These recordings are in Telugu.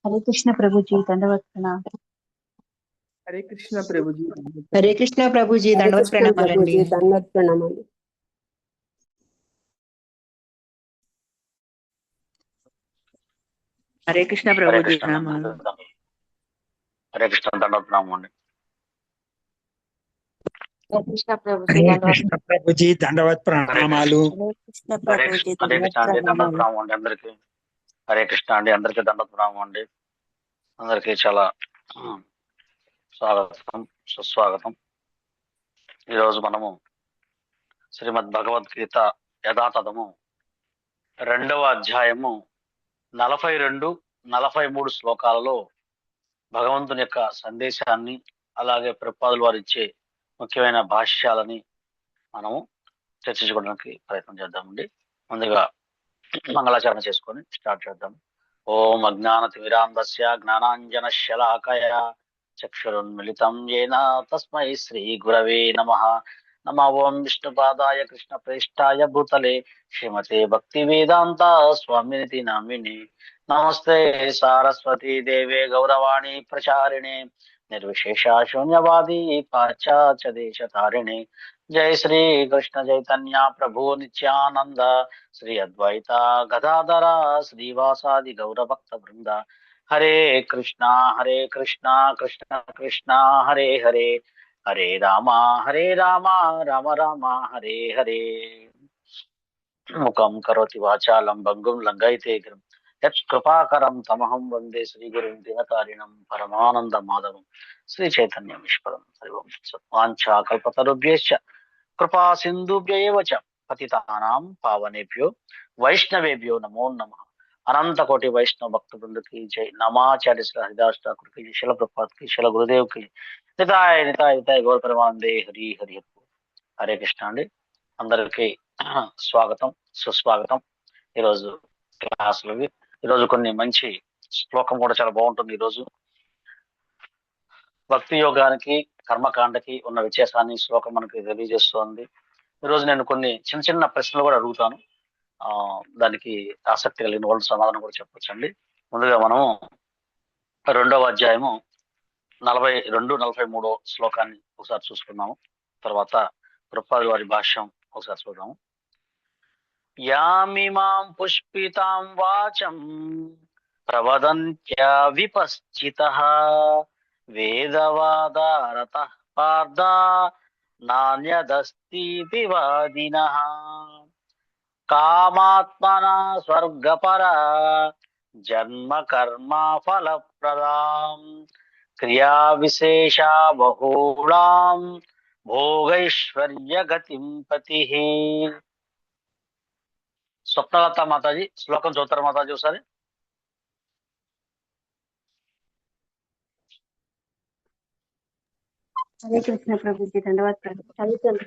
हरे कृष्ण प्रभु जी, दंडवत प्रणाम। हरे कृष्ण प्रभु जी। हरे कृष्ण प्रभु जी, हरे దండవత్ कृष्ण प्रभु ప్రణామాలండి. जी धन्यवाद प्रणाम। హరే కృష్ణ హరే ప్రభు జీ, కృష్ణ ప్రణామాలు. హరే కృష్ణ దండోత్నామం అండి. हरे कृष्ण प्रभु जी, हरे दंडवत कृष्ण प्रभु जी दंडवत प्रणामालु। हरे कृष्ण హరే प्रभु जी, హరే दंडवत కృష్ణ అండి, प्रणाम। దండోత్నామం అండి అందరికి. హరే కృష్ణ అండి, అందరికి దండోత్నామం అండి. అందరికి చాలా స్వాగతం, సుస్వాగతం. ఈరోజు మనము శ్రీమద్ భగవద్గీత యథాతథము 2వ అధ్యాయము 42, 43 శ్లోకాలలో భగవంతుని యొక్క సందేశాన్ని, అలాగే ప్రభుపాదుల వారు ఇచ్చే ముఖ్యమైన భాష్యాలని మనము చర్చించుకోవడానికి ప్రయత్నం చేద్దామండి. ముందుగా మంగళాచరణ చేసుకొని స్టార్ట్ చేద్దాం. ఓం అజ్ఞానతిమిరాంధస్య జ్ఞానాంజన శలాకయ చక్షురున్మిళితం యేన తస్మై శ్రీ గురవే నమః. నమో ఓం విష్ణుపాదాయ కృష్ణ ప్రేష్టాయ భూతలే శ్రీమతే భక్తి వేదాంత స్వామినితి నామిని. నమస్తే సారస్వతీ దేవే గౌరవాణి ప్రచారిణే నిర్విశేష శూన్యవాది పాశ్చాత్య దేశతారిణే. జై శ్రీ కృష్ణ చైతన్య ప్రభు నిత్యానంద శ్రీ అద్వైత గదాధర శ్రీవాసాది గౌరభక్త బృంద. హరే కృష్ణ కృష్ణ కృష్ణ హరే హరే, హరే రామ రామ రామ హరే హరే. ముఖం కరోతి వాచాలం భంగుం లంఘయితే గిరం యత్ కృపాకరం తమహం వందే శ్రీ గురుం దినతారిణం పరమానంద మాధవం శ్రీ చైతన్యం ఈశ్వరం. హరిఓం వాంఛా కల్పతరుభ్యశ్చ కృపా సింధుభ్య ఏవ చ పతితానాం పావనేభ్యో వైష్ణవేభ్యో నమో నమః. అనంత కోటి వైష్ణవ భక్త బృందకి జై. నమాచార్య శ్రీ హరిదాస్ ఠాకూర్ కి, శిల ప్రభుపాద్ కి, శిల గురుదేవ్ కి, నితాయ నితాయ నితాయ గౌర పరమానందే హరి హరి. హరే కృష్ణ అండి, అందరికి స్వాగతం, సుస్వాగతం. ఈరోజు క్లాసులు, ఈరోజు కొన్ని మంచి శ్లోకం కూడా చాలా బాగుంటుంది. ఈరోజు భక్తి యోగానికి, కర్మకాండకి ఉన్న వ్యత్యాసాన్ని శ్లోకం మనకి తెలియజేస్తోంది. ఈరోజు నేను కొన్ని చిన్న చిన్న ప్రశ్నలు కూడా అడుగుతాను. దానికి ఆసక్తి కలిగిన వాళ్ళు సమాధానం కూడా చెప్పొచ్చండి. ముందుగా మనము 2వ అధ్యాయము 42, 43 శ్లోకాన్ని ఒకసారి చూసుకున్నాము. తర్వాత ప్రభుపాదుల వారి భాష్యం ఒకసారి చూద్దాము. యామిమాం పుష్పితాం వాచం ప్రవదంత్య విపశ్చితః వేదవాదారతః పార్థ నాన్యదస్తి వాదినః. కామాత్మనా స్వర్గపరా జన్మ కర్మ ఫలప్రదాం క్రియా విశేషా బహూళాం భోగైశ్వర్య గతిం పతి. స్వప్నలత మాతాజీ శ్లోకం చదువుతారు మాతాజీ ఒకసారి. हरे कृष्ण प्रभु जी, दंडवत प्रणाम। हरे चंद्र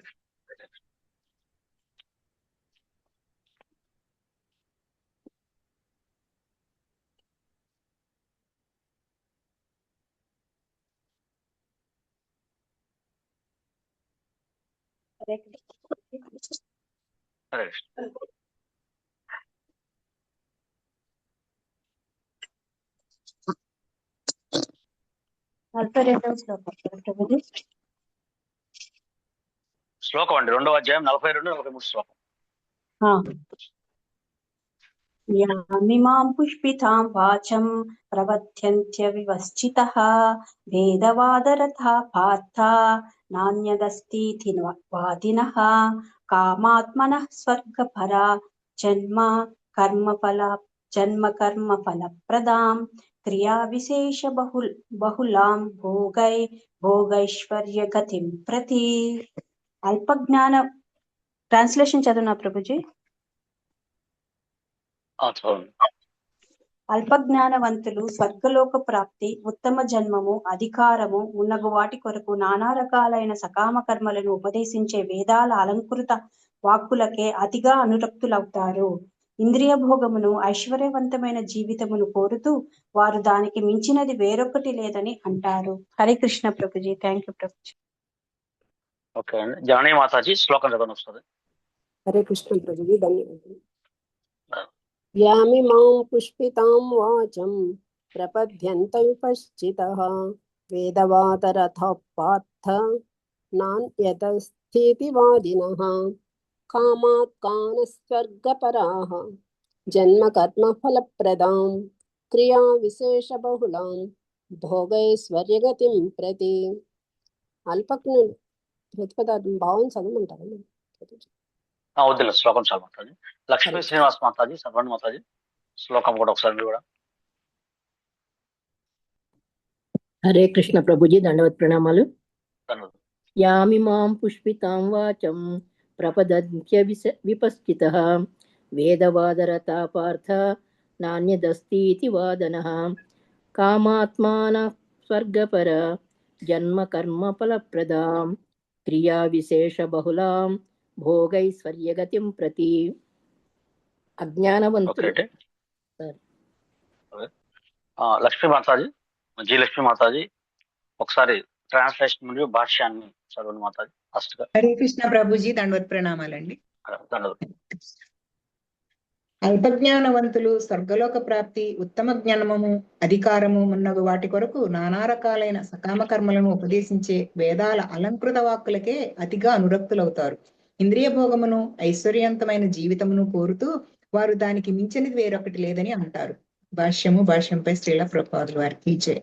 हरे कृष्ण। హరే కృష్ణ. నలభై రెండవ శ్లోకం ప్రభు जी। శ్లోకం అండి, 2వ అధ్యాయం 42, 43 శ్లోకం. యామిమాం పుష్పితాం వాచం ప్రవధ్యంత్య వివశ్చితః వేదవాదరథా పార్థ నాన్యదస్తి వాదినః. కామాత్మనః స్వర్గపరా జన్మ కర్మఫలప్రదాం క్రియా విశేష బహుళాం భోగైశ్వర్య గతిం ప్రతి. అల్పజ్ఞాన ట్రాన్స్లేషన్ చదువునా ప్రభుజీ. అల్పజ్ఞానవంతులు స్వర్గలోక ప్రాప్తి, ఉత్తమ జన్మము, అధికారము మున్నగు వాటి కొరకు నానా రకాలైన సకామ కర్మలను ఉపదేశించే వేదాల అలంకృత వాక్కులకే అతిగా అనురక్తులవుతారు. ఇంద్రియ భోగమును, ఐశ్వర్యవంతమైన జీవితమును కోరుతూ వారు దానికి మించినది వేరొకటి లేదని అంటారు. Hare Krishna Prabhuji. Thank you Prabhuji. Okay అండి, జానీ మాతాజీ శ్లోకం చదవని వస్తుంది. हरे कृष्ण प्रभु जी धन्यवाद। यामिमां पुष्पितां वाचं प्रपद्यन्त विपश्चितः वेदवादरथः पार्थ नान्यतस्थिति वादिनः कामात् कामस्वर्गपराः जन्मकर्मफलप्रदां क्रियाविशेषबहुलां भोगैश्वर्यगतिं प्रति అల్పజ్ఞుడు ప్రతిపదార్థం భావం చదవమంటారా? వద్దులే, శ్లోకం చాలు మాతాజీ. లక్ష్మీ శ్రీనివాస్ మాతాజీ, సర్వణ్ మాతాజీ, శ్లోకం కూడా ఒకసారి మీరు కూడా. హరే కృష్ణ ప్రభుజీ, దండవత్ ప్రణామాలు. ధన్యవాదాలు. యామిమాం పుష్పితాం వాచం ప్రపదంత్య విపశ్చితః వేదవాదరతా పార్థ నాన్యదస్తి వాదనః కామాత్మాన స్వర్గపర జన్మ కర్మ ఫలప్రదాం క్రియా విశేష బహుళాం భోగైశ్వర్యగతిం ప్రతి. అజ్ఞానవంతులు. ఓకే. లక్ష్మీ మాతాజీ, జీ లక్ష్మీ మాతాజీ, ఒకసారి ట్రాన్స్లేషన్ మరియు భాష్యాన్ని చదవండి మాతాజీ ఫస్ట్ గా. హరే కృష్ణ ప్రభుజీ, దండవత్ ప్రణామాలండి. ధన్యవాదాలు. అల్పజ్ఞానవంతులు స్వర్గలోక ప్రాప్తి, ఉత్తమ జ్ఞానము, అధికారము మున్నగు వాటి కొరకు నానా రకాలైన సకామ కర్మలను ఉపదేశించే వేదాల అలంకృత వాక్కులకే అతిగా అనురక్తులవుతారు. ఇంద్రియ భోగమును, ఐశ్వర్యవంతమైన జీవితమును కోరుతూ వారు దానికి మించినది వేరొకటి లేదని అంటారు. భాష్యంపై శ్రీల ప్రభుపాదుల వారికి జై.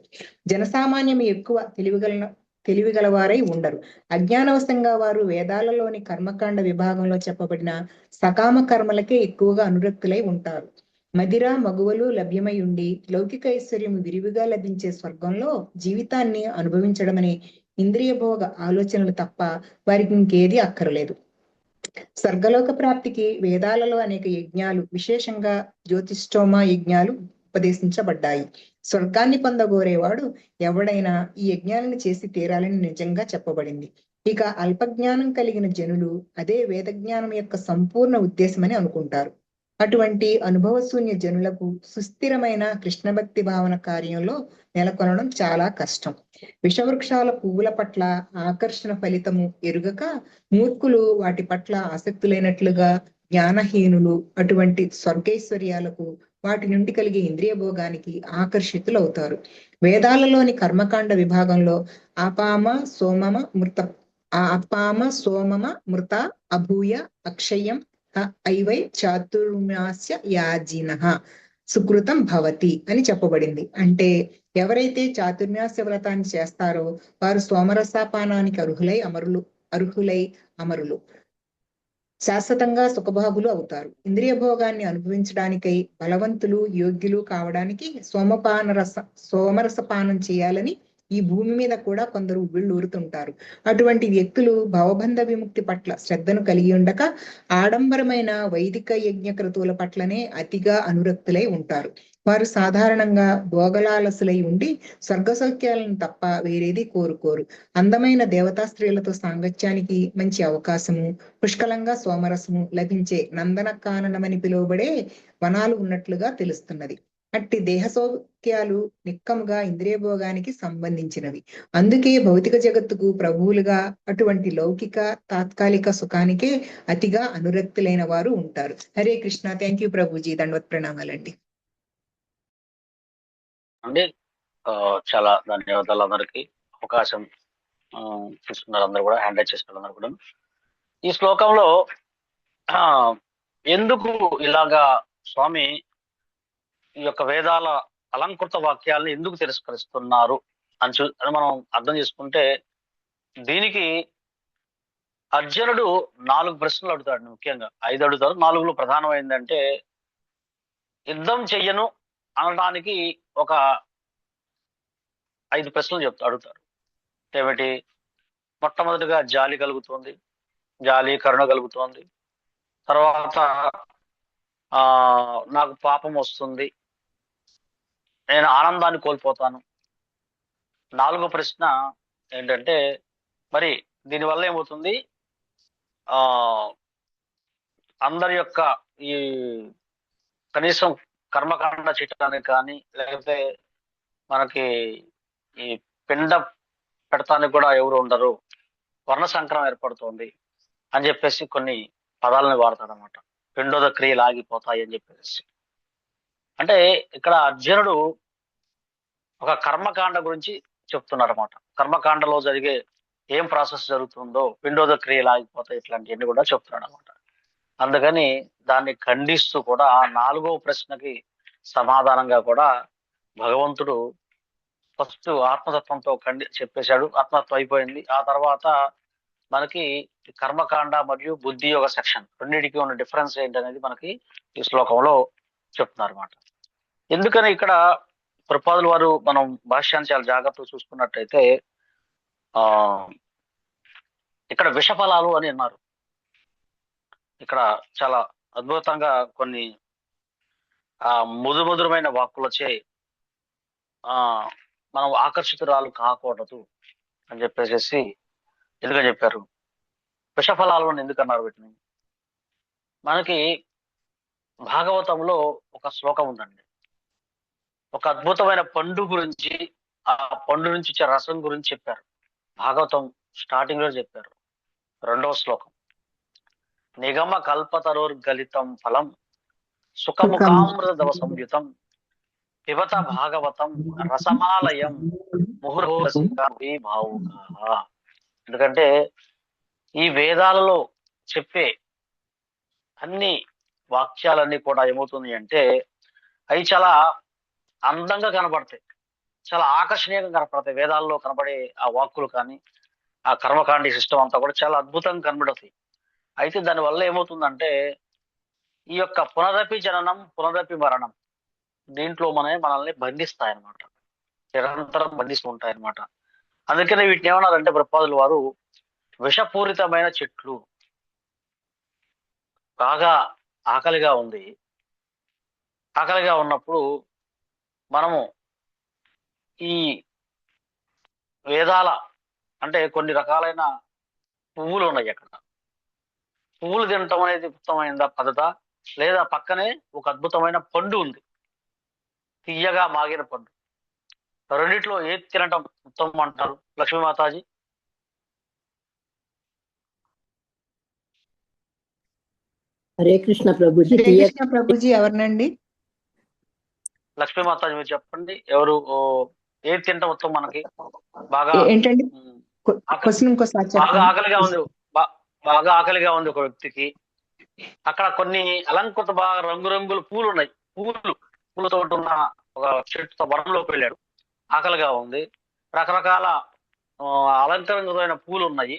జనసామాన్యం ఎక్కువ తెలివిగలవారై ఉండరు. అజ్ఞానవశంగా వారు వేదాలలోని కర్మకాండ విభాగంలో చెప్పబడిన సకామ కర్మలకే ఎక్కువగా అనురక్తులై ఉంటారు. మదిర మగువలు లభ్యమై ఉండి లౌకిక ఐశ్వర్యము విరివిగా లభించే స్వర్గంలో జీవితాన్ని అనుభవించడమనే ఇంద్రియ భోగ ఆలోచనలు తప్ప వారికి ఇంకేది అక్కరలేదు. స్వర్గలోక ప్రాప్తికి వేదాలలో అనేక యజ్ఞాలు, విశేషంగా జ్యోతిష్టోమ యజ్ఞాలు ఉపదేశించబడ్డాయి. స్వర్గాన్ని పొందగోరేవాడు ఎవడైనా ఈ యజ్ఞాలను చేసి తీరాలని నిజంగా చెప్పబడింది. ఇక అల్పజ్ఞానం కలిగిన జనులు అదే వేదజ్ఞానం యొక్క సంపూర్ణ ఉద్దేశమని అనుకుంటారు. అటువంటి అనుభవశూన్య జనులకు సుస్థిరమైన కృష్ణభక్తి భావన కార్యంలో నెలకొనడం చాలా కష్టం. విషవృక్షాల పువ్వుల పట్ల ఆకర్షణ ఫలితము ఎరుగక మూర్ఖులు వాటి పట్ల ఆసక్తులైనట్లుగా జ్ఞానహీనులు అటువంటి స్వర్గైశ్వర్యాలకు, వాటి నుండి కలిగే ఇంద్రియ భోగానికి ఆకర్షితులవుతారు. వేదాలలోని కర్మకాండ విభాగంలో ఆపామ సోమమ మృత అభూయ అక్షయం ఐవై చాతుర్మాస్య యాజినః సుకృతం భవతి అని చెప్పబడింది. అంటే ఎవరైతే చాతుర్మాస్య వ్రతాన్ని చేస్తారో వారు సోమరసపానానికి అర్హులై అమరులు శాశ్వతంగా సుఖభాగులు అవుతారు. ఇంద్రియ భోగాన్ని అనుభవించడానికై బలవంతులు, యోగ్యులు కావడానికి సోమరసపానం చేయాలని ఈ భూమి మీద కూడా కొందరు ఉవ్విళ్ళూరుతుంటారు. అటువంటి వ్యక్తులు భవబంధ విముక్తి పట్ల శ్రద్ధను కలిగి ఉండక ఆడంబరమైన వైదిక యజ్ఞ క్రతువుల పట్లనే అతిగా అనురక్తులై ఉంటారు. వారు సాధారణంగా భోగలాలసులై ఉండి స్వర్గ సౌఖ్యాలను తప్ప వేరేది కోరుకోరు. అందమైన దేవతా స్త్రీలతో సాంగత్యానికి మంచి అవకాశము, పుష్కలంగా సోమరసము లభించే నందన కాననమని పిలువబడే వనాలు ఉన్నట్లుగా తెలుస్తున్నది. అట్టి దేహ సౌఖ్యాలు నిక్కముగా ఇంద్రియ భోగానికి సంబంధించినవి. అందుకే భౌతిక జగత్తుకు ప్రభువులుగా అటువంటి లౌకిక తాత్కాలిక సుఖానికే అతిగా అనురక్తులైన వారు ఉంటారు. హరే కృష్ణ. Thank you Prabhuji, దండవత్ ప్రణామాలండి. అండి చాలా ధన్యవాదాలు అందరికి. అవకాశం తీసుకున్నారు అందరూ కూడా, హ్యాండ్ రైట్ చేసుకున్నారు అందరూ కూడా. ఈ శ్లోకంలో ఎందుకు ఇలాగా స్వామి ఈ యొక్క వేదాల అలంకృత వాక్యాలను ఎందుకు తిరస్కరిస్తున్నారు అని మనం అర్థం చేసుకుంటే, దీనికి అర్జునుడు 4 ప్రశ్నలు అడుగుతాడు. ముఖ్యంగా 5 అడుగుతారు, 4లో ప్రధానమైందంటే యుద్ధం చెయ్యను అనడానికి ఒక 5 ప్రశ్నలు అడుగుతారు. ఏమిటి? మొట్టమొదటిగా జాలి కలుగుతోంది, జాలి కరుణ కలుగుతోంది. తర్వాత నాకు పాపం వస్తుంది, నేను ఆనందాన్ని కోల్పోతాను. 4వ ప్రశ్న ఏంటంటే, మరి దీనివల్ల ఏమవుతుంది? అందరి యొక్క ఈ కనీసం కర్మకాండ చేయటానికి కానీ, లేకపోతే మనకి ఈ పిండ పెడతానికి కూడా ఎవరు ఉండరు, వర్ణ సంకరం ఏర్పడుతోంది అని చెప్పేసి కొన్ని పదాలను వాడతాడనమాట. పిండోద క్రియలు ఆగిపోతాయి అని చెప్పేసి. అంటే ఇక్కడ అర్జునుడు ఒక కర్మకాండ గురించి చెప్తున్నారు అనమాట. కర్మకాండలో జరిగే ఏం ప్రాసెస్ జరుగుతుందో, పిండోద క్రియలు ఆగిపోతాయి, ఇట్లాంటివన్నీ కూడా చెప్తున్నాడు అనమాట. అందుకని దాన్ని ఖండిస్తూ కూడా ఆ 4వ ప్రశ్నకి సమాధానంగా కూడా భగవంతుడు ఫస్ట్ ఆత్మతత్వంతో చెప్పేశాడు. ఆత్మతత్వం అయిపోయింది. ఆ తర్వాత మనకి కర్మకాండ మరియు బుద్ధి యోగ సెక్షన్ రెండింటికి ఉన్న డిఫరెన్స్ ఏంటనేది మనకి ఈ శ్లోకంలో చెప్తున్నారు అనమాట. ఎందుకని ఇక్కడ ప్రపాదుల వారు మనం భాష్యాన్ని చాలా జాగ్రత్తగా చూసుకున్నట్టయితే ఆ ఇక్కడ విషఫలాలు అని అన్నారు. ఇక్కడ చాలా అద్భుతంగా కొన్ని మధురమైన వాక్కులచే మనం ఆకర్షితురాలు కాకూడదు అని చెప్పేసి ఎందుకని చెప్పారు? విషఫలాలు అని ఎందుకన్నారు వీటిని? మనకి భాగవతంలో ఒక శ్లోకం ఉందండి. ఒక అద్భుతమైన పండు గురించి, ఆ పండు నుంచి వచ్చే రసం గురించి చెప్పారు. భాగవతం స్టార్టింగ్ లో చెప్పారు. 2వ శ్లోకం, నిగమ కల్పతరోర్గలితం ఫలం సుఖముఖామృతదవ సంయుతం పిబత భాగవతం రసమాలయం ముహుర్భి భావుకా. ఎందుకంటే ఈ వేదాలలో చెప్పే అన్ని వాక్యాలన్నీ కూడా ఏమవుతుంది అంటే అవి చాలా అందంగా కనబడతాయి, చాలా ఆకర్షణీయంగా కనపడతాయి. వేదాల్లో కనబడే ఆ వాక్కులు కానీ ఆ కర్మకాండి సిస్టమ్ అంతా కూడా చాలా అద్భుతంగా కనబడుతాయి. అయితే దానివల్ల ఏమవుతుందంటే ఈ యొక్క పునరపి జననం పునరపి మరణం దీంట్లో మనల్ని బంధిస్తాయన్నమాట, నిరంతరం బంధిస్తూ ఉంటాయన్నమాట. అందుకనే వీటిని ఏమన్నారంటే ప్రపాదుల వారు విషపూరితమైన చెట్లు. బాగా ఆకలిగా ఉంది, ఆకలిగా ఉన్నప్పుడు మనము ఈ వేదాల అంటే కొన్ని రకాలైన పువ్వులు ఉన్నాయి. అక్కడ పువ్వులు తినటం అనేది ఉత్తమమైన పద్ధత, లేదా పక్కనే ఒక అద్భుతమైన పండు ఉంది, తీయగా మాగిన పండు. రెండిట్లో ఏది తినటం ఉత్తమం అంటారు లక్ష్మీమాతాజీ? హరే కృష్ణ ప్రభుజీ. హరే కృష్ణ ప్రభుజీ ఎవరినండి? లక్ష్మీమాతాజీ మీరు చెప్పండి, ఎవరు ఏది తినటం ఉత్తమం మనకి? బాగా ఏంటండి క్వశ్చన్ ఇంకోసారి బాగా చెప్పండి. ఆకలిగా ఉంది, బాగా ఆకలిగా ఉంది ఒక వ్యక్తికి. అక్కడ కొన్ని అలంకృత బాగా రంగురంగుల పూలు ఉన్నాయి, పూలతో ఉన్న ఒక చెట్టుతో వనంలోకి వెళ్ళాడు. ఆకలిగా ఉంది, రకరకాల అలంకరణమైన పూలు ఉన్నాయి.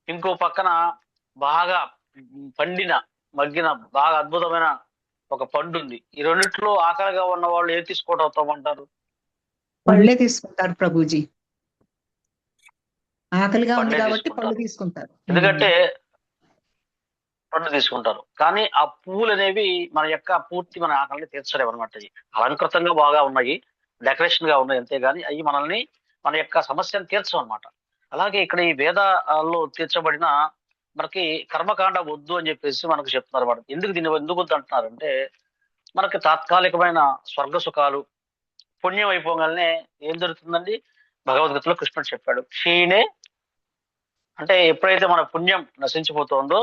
ఇంకో పక్కన బాగా పండిన మగ్గిన బాగా అద్భుతమైన ఒక పండు ఉంది. ఈ రెండిట్లో ఆకలిగా ఉన్న వాళ్ళు ఏది తీసుకోవడం అవుతామంటారు? పళ్ళే తీసుకుంటారు ప్రభుజీ. ఆకలిగా ఉంది పళ్ళే కాబట్టి పళ్ళు తీసుకుంటారు. తీసుకుంటారు. ఎందుకంటే పండు తీసుకుంటారు, కానీ ఆ పువ్వులు అనేవి మన యొక్క పూర్తి మన ఆకలిని తీర్చలేవు అనమాట. అలంకృతంగా బాగా ఉన్నాయి, డెకరేషన్ గా ఉన్నాయి, అంతేగాని అవి మనల్ని మన యొక్క సమస్యను తీర్చవు అనమాట. అలాగే ఇక్కడ ఈ వేదాల్లో తీర్చబడిన మనకి కర్మకాండ వద్దు అని చెప్పేసి మనకు చెప్తున్నారు. వాడు ఎందుకు వద్దు అంటున్నారంటే మనకి తాత్కాలికమైన స్వర్గ సుఖాలు పుణ్యం అయిపోగానే ఏం జరుగుతుందండి? భగవద్గీతలో కృష్ణుడు చెప్పాడు, క్షీణే అంటే ఎప్పుడైతే మన పుణ్యం నశించిపోతుందో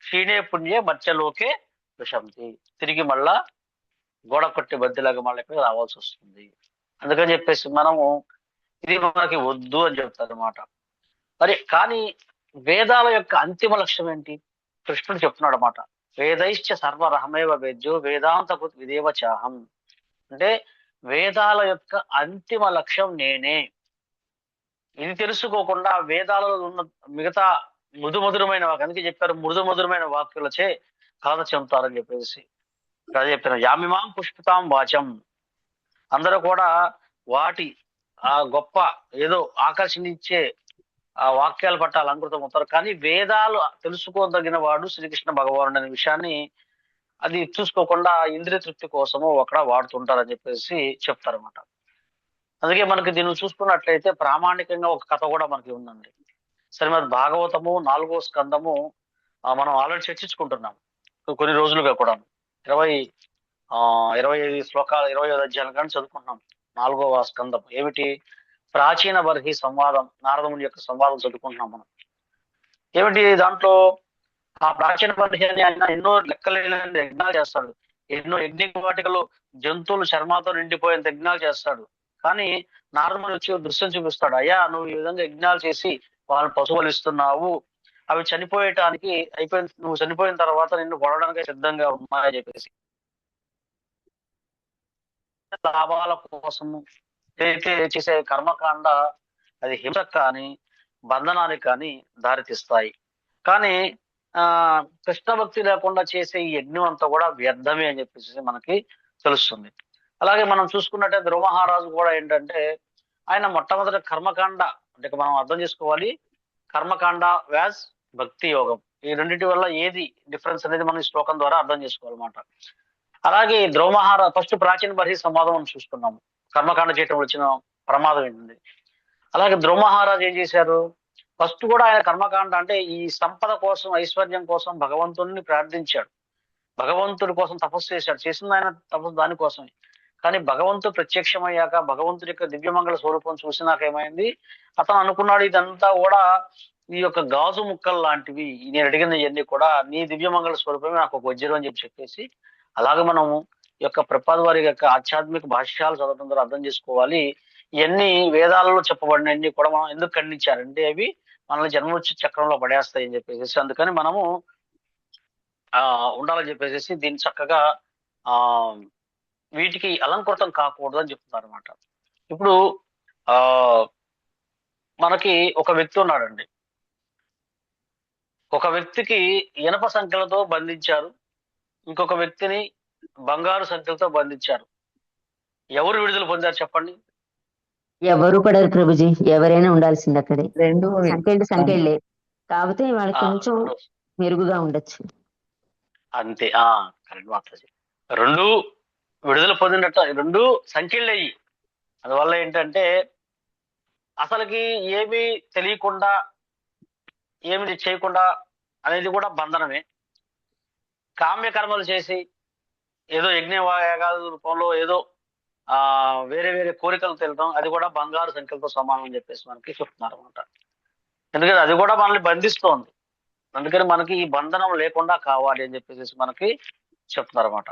క్షీణే పుణ్యే మత్స్యలోకే విషంతి, తిరిగి మళ్ళా గోడ కొట్టి బద్దెలాగా మళ్ళీ ఇక్కడ రావాల్సి వస్తుంది. అందుకని చెప్పేసి మనము ఇది మనకి వద్దు అని చెప్తారు అనమాట. మరి కానీ వేదాల యొక్క అంతిమ లక్ష్యం ఏంటి? కృష్ణుడు చెప్తున్నాడు అన్నమాట, వేదైశ్చ సర్వరహమేవ వేద్యో వేదాంత విదేవ చాహం. అంటే వేదాల యొక్క అంతిమ లక్ష్యం నేనే. ఇది తెలుసుకోకుండా వేదాలలో ఉన్న మిగతా మధురమైన వాక్యం, అందుకే చెప్పారు మధురమైన వాక్యులచే కథ చెందుతారని చెప్పేసి కథ చెప్పారు. యామిమాం పుష్పితాం వాచం, అందరూ కూడా వాటి ఆ గొప్ప ఏదో ఆకర్షణించే ఆ వాక్యాలు పట్ల అలంకృతం అవుతారు, కానీ వేదాలు తెలుసుకోదగిన వాడు శ్రీకృష్ణ భగవానుడు అనే విషయాన్ని అది చూసుకోకుండా ఇంద్రియ తృప్తి కోసము అక్కడ వాడుతుంటారని చెప్పేసి చెప్తారన్నమాట. అందుకే మనకి దీన్ని చూసుకున్నట్లయితే ప్రామాణికంగా ఒక కథ కూడా మనకి ఉందండి. శ్రీమద్ భాగవతము 4వ స్కందము మనం ఆల్రెడీ చర్చించుకుంటున్నాం కొన్ని రోజులుగా కూడా. 25 శ్లోకాలు 25 అధ్యాయాల కానీ చదువుకుంటున్నాం. 4వ స్కందం ఏమిటి? ప్రాచీన బర్హి సంవాదం, నారదముని యొక్క సంవాదం చదువుకుంటున్నాం మనం. ఏమిటి దాంట్లో? ఆ ప్రాచీన బర్హి అని ఆయన ఎన్నో లెక్కలేని యజ్ఞాలు చేస్తాడు, ఎన్నో యజ్ఞ వాటికలు జంతువులు చర్మాతో నిండిపోయేంత యజ్ఞాలు చేస్తాడు. కానీ నారదుడు వచ్చి ఒక దృశ్యం చూపిస్తాడు, అయ్యా నువ్వు ఈ విధంగా యజ్ఞాలు చేసి వాళ్ళని పశువులు ఇస్తున్నావు, అవి చనిపోయటానికి అయిపోయిన, నువ్వు చనిపోయిన తర్వాత నిన్ను కొనడానికి సిద్ధంగా ఉన్నాయని చెప్పేసి లాభాల కోసము ఏదైతే చేసే కర్మకాండ అది హింసకు కానీ బంధనానికి కానీ దారితీస్తాయి. కానీ కృష్ణ భక్తి లేకుండా చేసే ఈ యజ్ఞం అంతా కూడా వ్యర్థమే అని చెప్పేసి మనకి తెలుస్తుంది. అలాగే మనం చూసుకున్నట్టే ధ్రువ మహారాజు కూడా ఏంటంటే ఆయన మొట్టమొదటి కర్మకాండ అంటే మనం అర్థం చేసుకోవాలి, కర్మకాండ వ్యాస్ భక్తి యోగం, ఈ రెండింటి వల్ల ఏది డిఫరెన్స్ అనేది మనం ఈ శ్లోకం ద్వారా అర్థం చేసుకోవాలన్నమాట. అలాగే ధ్రువ మహారాజు ఫస్ట్ ప్రాచీన బర్హి సంవాదం మనం చూసుకున్నాము, కర్మకాండ చేయటం వచ్చిన ప్రమాదం ఏంటంది. అలాగే ధ్రువ మహారాజు ఏం చేశారు, ఫస్ట్ కూడా ఆయన కర్మకాండ అంటే ఈ సంపద కోసం ఐశ్వర్యం కోసం భగవంతుడిని ప్రార్థించాడు, భగవంతుడి కోసం తపస్సు చేశాడు, చేసింది ఆయన తపస్సు దానికోసమే. కానీ భగవంతుడు ప్రత్యక్షమయ్యాక భగవంతుడి యొక్క దివ్యమంగళ స్వరూపం చూసినాక ఏమైంది, అతను అనుకున్నాడు ఇదంతా కూడా ఈ యొక్క గాజు ముక్కలు లాంటివి, నేను అడిగిన ఇవన్నీ కూడా నీ దివ్యమంగళ స్వరూపమే నాకు ఒక వజ్రం అని చెప్పేసి. అలాగే మనము ఈ యొక్క ప్రపాద వారి యొక్క ఆధ్యాత్మిక భాష్యాలు చదవడం ద్వారా అర్థం చేసుకోవాలి, ఇవన్నీ వేదాలలో చెప్పబడినవన్నీ కూడా మనం ఎందుకు ఖండించారంటే అవి మనల్ని జన్మవృత్తి చక్రంలో పడేస్తాయి అని చెప్పేసి. అందుకని మనము ఉండాలని చెప్పేసి దీన్ని చక్కగా వీటికి అలంకృతం కాకూడదు అని చెప్తున్నారు అనమాట. ఇప్పుడు మనకి ఒక వ్యక్తి ఉన్నాడండి, ఒక వ్యక్తికి ఇనప సంఖ్యలతో బంధించారు, ఇంకొక వ్యక్తిని బంగారు సంఖ్యలతో బంధించారు. ఎవరు విడుదల పొందారు చెప్పండి? ఎవరు పడరు ప్రభుజీ, ఎవరైనా ఉండాల్సింది అక్కడే. రెండు సంఖ్యలే కాకపోతే వాళ్ళకి కొంచెం మెరుగుగా ఉండొచ్చు అంతే. కరెక్ట్ మాట్లాడి, రెండు విడుదల పొందినట్టు రెండు సంఖ్యలయ్యి. అందువల్ల ఏంటంటే అసలుకి ఏమీ తెలియకుండా ఏమి చేయకుండా అనేది కూడా బంధనమే. కామ్యకర్మలు చేసి ఏదో యజ్ఞయాగాల రూపంలో ఏదో వేరే వేరే కోరికలు తెలడం అది కూడా బంగారు సంఖ్యలతో సమానం అని చెప్పేసి మనకి చెప్తున్నారు అనమాట. ఎందుకంటే అది కూడా మనల్ని బంధిస్తోంది, అందుకని మనకి ఈ బంధనం లేకుండా కావాలి అని చెప్పేసి మనకి చెప్తున్నారు అనమాట.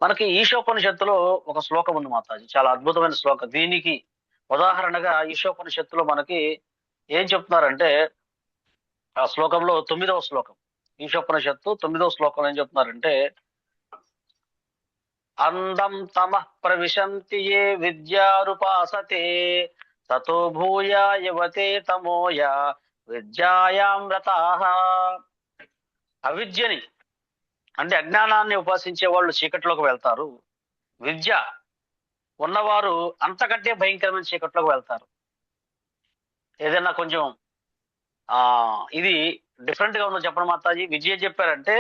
మనకి ఈశోపనిషత్తులో ఒక శ్లోకం ఉంది మాతాజీ, చాలా అద్భుతమైన శ్లోకం. దీనికి ఉదాహరణగా ఈశోపనిషత్తులో మనకి ఏం చెప్తున్నారంటే ఆ శ్లోకంలో 9వ శ్లోకం, ఈశోపనిషత్తు 9వ శ్లోకంలో ఏం చెప్తున్నారంటే అందం తమః ప్రవిశంతి ఏ విద్యారుపాసతే తతో భూయా యవతే తమోయ విద్యాయాం రతాః. అవిద్యని అంటే అజ్ఞానాన్ని ఉపాసించే వాళ్ళు చీకట్లోకి వెళ్తారు, విద్య ఉన్నవారు అంతకంటే భయంకరమైన చీకట్లోకి వెళ్తారు. ఏదైనా కొంచెం ఇది డిఫరెంట్ గా ఉందో చెప్పండి మాతాజీ. విద్య చెప్పారంటే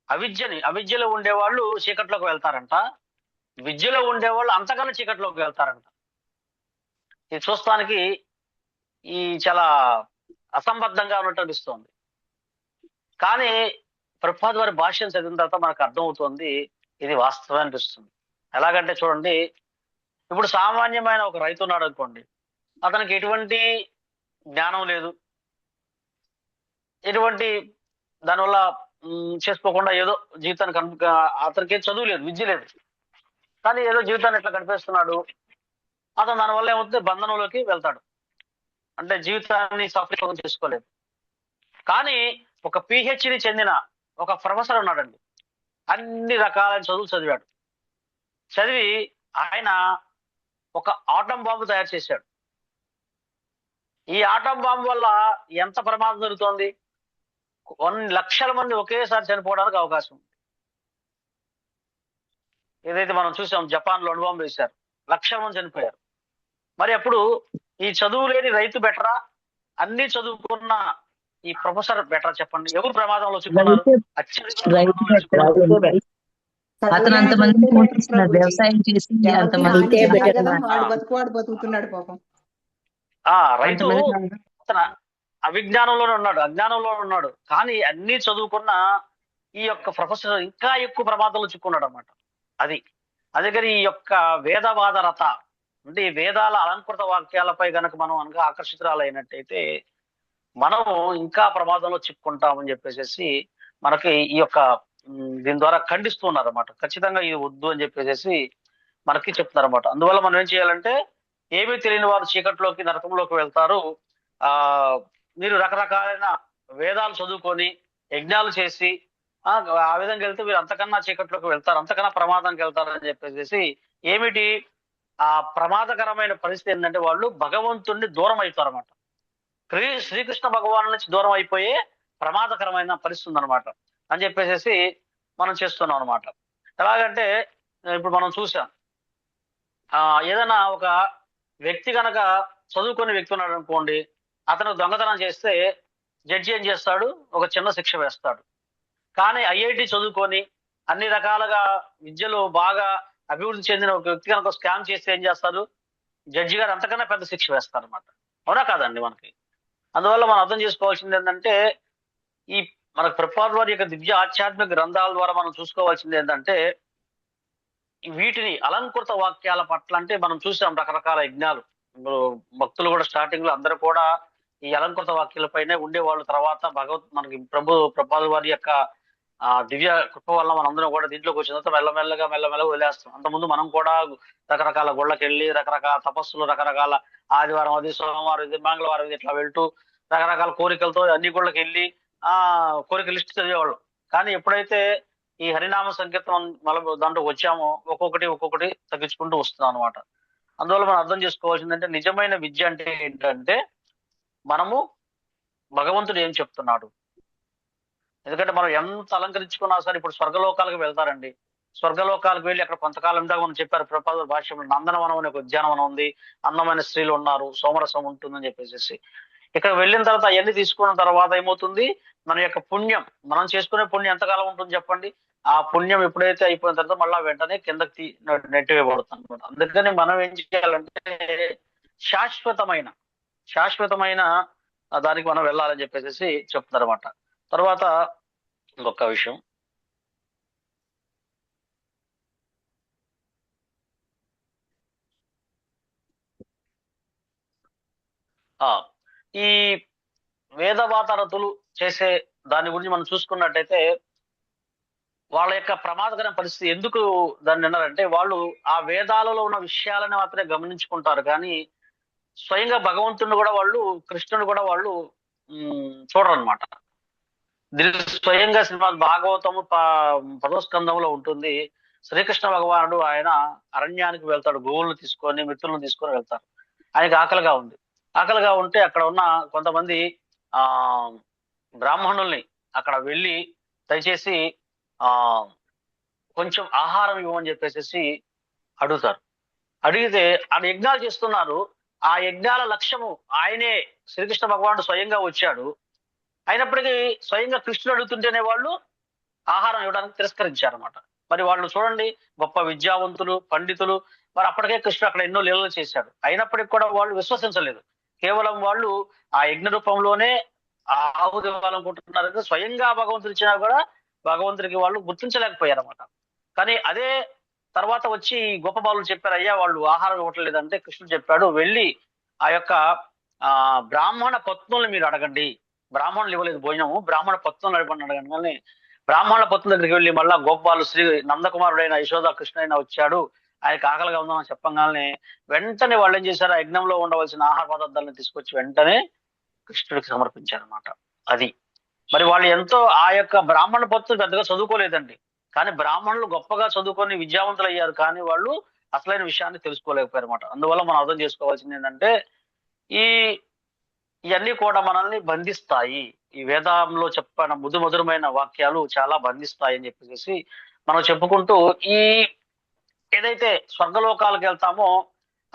అవిద్యలో ఉండేవాళ్ళు చీకట్లోకి వెళ్తారంట, విద్యలో ఉండేవాళ్ళు అంతకన్నా చీకట్లోకి వెళ్తారంట. ఇది చూస్తానికి ఈ చాలా అసంబద్ధంగా ఉన్నట్టు అనిపిస్తోంది, కానీ ప్రభుపాద వారి భాష్యం చదివిన తర్వాత మనకు అర్థమవుతుంది ఇది వాస్తవం అనిపిస్తుంది. ఎలాగంటే చూడండి, ఇప్పుడు సామాన్యమైన ఒక రైతు ఉన్నాడు అనుకోండి, అతనికి ఎటువంటి జ్ఞానం లేదు, ఎటువంటి దానివల్ల చేసుకోకుండా ఏదో జీవితానికి అతనికి చదువు లేదు, విద్య లేదు, కానీ ఏదో జీవితాన్ని ఎట్లా కనిపిస్తున్నాడు, అతను దానివల్ల ఏమవుతుంది బంధనంలోకి వెళ్తాడు, అంటే జీవితాన్ని సఫలీకృతం చేసుకోలేదు. కానీ ఒక పిహెచ్డి చెందిన ఒక ప్రొఫెసర్ ఉన్నాడండి, అన్ని రకాలైన చదువులు చదివాడు, చదివి ఆయన ఒక ఆటం బాంబు తయారు చేశాడు. ఈ ఆటం బాంబు వల్ల ఎంత ప్రమాదం జరుగుతోంది, 1 లక్షల మంది ఒకేసారి చనిపోవడానికి అవకాశం ఉంది. ఏదైతే మనం చూసాం జపాన్ లో అణుబాంబు వేశారు, లక్షల మంది చనిపోయారు. మరి అప్పుడు ఈ చదువు లేని రైతు బెటరా, అన్ని చదువుకున్న ఈ ప్రొఫెసర్ బెటరా చెప్పండి? ఎవరు ప్రమాదంలో చిక్కున్నారు? అతను అంతమంది పోషిస్తున్నాడు, వ్యవసాయం చేసి అంతమంది బతుకుతున్నాడు పాపం. రైతు అతను అవిజ్ఞానంలోనే ఉన్నాడు, అజ్ఞానంలో ఉన్నాడు, కానీ అన్ని చదువుకున్న ఈ యొక్క ప్రొఫెసర్ ఇంకా ఎక్కువ ప్రమాదంలో చిక్కున్నాడు అన్నమాట. అందుకని ఈ యొక్క వేదవాద రత అంటే ఈ వేదాల అలంకృత వాక్యాలపై గనక మనం అనగా ఆకర్షితురాలైనట్టయితే మనము ఇంకా ప్రమాదంలో చిక్కుంటామని చెప్పేసి మనకి ఈ యొక్క దీని ద్వారా ఖండిస్తున్నారు అన్నమాట. ఖచ్చితంగా ఇది వద్దు అని చెప్పేసి మనకి చెప్తున్నారు అన్నమాట. అందువల్ల మనం ఏం చేయాలంటే ఏమీ తెలియని వారు చీకట్లోకి నరకంలోకి వెళ్తారు. ఆ మీరు రకరకాలైన వేదాలు చదువుకొని యజ్ఞాలు చేసి ఆ విధంగా వెళ్తే మీరు అంతకన్నా చీకట్లోకి వెళ్తారు, అంతకన్నా ప్రమాదానికి వెళ్తారు అని చెప్పేసి ఏమిటి ఆ ప్రమాదకరమైన పరిస్థితి ఏంటంటే వాళ్ళు భగవంతుణ్ణి దూరం అవుతారు అన్నమాట. శ్రీకృష్ణ భగవాను నుంచి దూరం అయిపోయే ప్రమాదకరమైన పరిస్థితి ఉందన్నమాట అని చెప్పేసి మనం చేస్తున్నాం అనమాట. ఎలాగంటే ఇప్పుడు మనం చూసాం, ఏదైనా ఒక వ్యక్తి కనుక చదువుకునే వ్యక్తి ఉన్నాడు అనుకోండి, అతను దొంగతనం చేస్తే జడ్జి ఏం చేస్తాడు, ఒక చిన్న శిక్ష వేస్తాడు. కానీ ఐఐటి చదువుకొని అన్ని రకాలుగా విద్యలో బాగా అభివృద్ధి చెందిన ఒక వ్యక్తి కనుక స్కామ్ చేస్తే ఏం చేస్తారు, జడ్జి గారు అంతకన్నా పెద్ద శిక్ష వేస్తారు అనమాట. అవునా కాదండి మనకి? అందువల్ల మనం అర్థం చేసుకోవాల్సింది ఏంటంటే, ఈ మనకు ప్రభుపాదుల వారి యొక్క దివ్య ఆధ్యాత్మిక గ్రంథాల ద్వారా మనం చూసుకోవాల్సింది ఏంటంటే, వీటిని అలంకృత వాక్యాల పట్ల అంటే మనం చూసాం రకరకాల యజ్ఞాలు. భక్తులు కూడా స్టార్టింగ్ లో అందరూ కూడా ఈ అలంకృత వాక్యాలపైనే ఉండేవాళ్ళు. తర్వాత మనకి ప్రభుపాదుల వారి యొక్క దివ్య కృప వల్ల మనందరం కూడా దీంట్లోకి వచ్చిన తర్వాత మెల్లమెల్లగా వదిలేస్తాం. అంతకుముందు మనం కూడా రకరకాల గుళ్ళకి వెళ్ళి రకరకాల తపస్సులు, రకరకాల ఆదివారం అది, సోమవారం ఇది, మంగళవారం ఇది ఇట్లా వెళ్తూ రకరకాల కోరికలతో అన్ని గుళ్ళకి వెళ్ళి కోరిక లిస్ట్ చదివేవాళ్ళం. కానీ ఎప్పుడైతే ఈ హరినామ సంకీర్తనం దాంట్లో వచ్చామో ఒక్కొక్కటి తగ్గించుకుంటూ వస్తున్నాం అనమాట. అందువల్ల మనం అర్థం చేసుకోవాల్సిందంటే నిజమైన విద్య అంటే ఏంటంటే మనము భగవంతుడు ఏం చెప్తున్నాడు. ఎందుకంటే మనం ఎంత అలంకరించుకున్నా సరే ఇప్పుడు స్వర్గలోకాలకు వెళ్తారండి. స్వర్గలోకాలకు వెళ్ళి అక్కడ కొంతకాలం దాకా మనం చెప్పారు ప్రభుపాదుల భాష్యంలో, నందనవనం అనే ఒక ఉద్యానవనం ఉంది, అందమైన స్త్రీలు ఉన్నారు, సోమరసం ఉంటుందని చెప్పేసి. ఇక్కడ వెళ్ళిన తర్వాత అవన్నీ తీసుకున్న తర్వాత ఏమవుతుంది, మన యొక్క పుణ్యం, మనం చేసుకునే పుణ్యం ఎంతకాలం ఉంటుంది చెప్పండి. ఆ పుణ్యం ఎప్పుడైతే అయిపోయిన తర్వాత మళ్ళా వెంటనే కిందకి నెట్టివేయబడుతుంది అనమాట. అందుకని మనం ఏం చేయాలంటే శాశ్వతమైన దానికి మనం వెళ్ళాలని చెప్పేసి చెప్తున్నారు అనమాట. తర్వాత ఇంకొక విషయం, ఈ వేదవాతరతులు చేసే దాని గురించి మనం చూసుకున్నట్టయితే వాళ్ళ యొక్క ప్రమాదకర పరిస్థితి ఎందుకు దాన్ని అన్నారంటే, వాళ్ళు ఆ వేదాలలో ఉన్న విషయాలను మాత్రమే గమనించుకుంటారు, కానీ స్వయంగా భగవంతుని కూడా వాళ్ళు, కృష్ణుని కూడా వాళ్ళు చూడరు అనమాట. దీనికి స్వయంగా శ్రీమద్ భాగవతము 10వ స్కంధంలో ఉంటుంది. శ్రీకృష్ణ భగవానుడు ఆయన అరణ్యానికి వెళ్తాడు, గోవులను తీసుకొని మిత్రులను తీసుకొని వెళ్తారు. ఆయనకి ఆకలిగా ఉంటే అక్కడ ఉన్న కొంతమంది బ్రాహ్మణుల్ని అక్కడ వెళ్ళి దయచేసి కొంచెం ఆహారం ఇవ్వమని చెప్పేసి అడుగుతారు. అడిగితే ఆయన యజ్ఞాలు చేస్తున్నారు. ఆ యజ్ఞాల లక్ష్యము ఆయనే శ్రీకృష్ణ భగవానుడు స్వయంగా వచ్చాడు. అయినప్పటికీ స్వయంగా కృష్ణుడు అడుగుతుంటేనే వాళ్ళు ఆహారం ఇవ్వడానికి తిరస్కరించారన్నమాట. మరి వాళ్ళు చూడండి, గొప్ప విద్యావంతులు, పండితులు, మరి అప్పటికే కృష్ణుడు అక్కడ ఎన్నో లీలలు చేశాడు. అయినప్పటికీ కూడా వాళ్ళు విశ్వసించలేదు. కేవలం వాళ్ళు ఆ యజ్ఞ రూపంలోనే ఆహుతి ఇవ్వాలనుకుంటున్నారు. స్వయంగా భగవంతుడు ఇచ్చినా కూడా భగవంతుడికి వాళ్ళు గుర్తించలేకపోయారన్నమాట. కానీ అదే తర్వాత వచ్చి గొప్ప బాలులు చెప్పారు, అయ్యా వాళ్ళు ఆహారం ఇవ్వట్లేదంటే కృష్ణుడు చెప్పాడు, వెళ్ళి ఆ యొక్క బ్రాహ్మణ పత్నుల్ని మీరు అడగండి. బ్రాహ్మణులు ఇవ్వలేదు భోజనము, బ్రాహ్మణ పత్నులు అడగండి. కానీ బ్రాహ్మణ పత్నుల దగ్గరికి వెళ్ళి మళ్ళా గోపాలు శ్రీ నందకుమారుడైన యశోద కృష్ణుడైన వచ్చాడు, ఆయనకు ఆకలిగా ఉందని చెప్పగానే వెంటనే వాళ్ళు ఏం చేశారు, ఆ యజ్ఞంలో ఉండవలసిన ఆహార పదార్థాలను తీసుకొచ్చి వెంటనే కృష్ణుడికి సమర్పించారన్నమాట. అది మరి వాళ్ళు ఎంతో ఆ యొక్క బ్రాహ్మణ పత్నులు పెద్దగా చదువుకోలేదండి, కానీ బ్రాహ్మణులు గొప్పగా చదువుకొని విద్యావంతులు అయ్యారు, కానీ వాళ్ళు అసలైన విషయాన్ని తెలుసుకోలేకపోయారు అనమాట. అందువల్ల మనం అర్థం చేసుకోవాల్సింది ఏంటంటే ఇవన్నీ కూడా మనల్ని బంధిస్తాయి. ఈ వేదంలో చెప్పిన మధురమైన వాక్యాలు చాలా బంధిస్తాయి అని చెప్పేసి మనం చెప్పుకుంటూ ఈ ఏదైతే స్వర్గలోకాలకు వెళ్తామో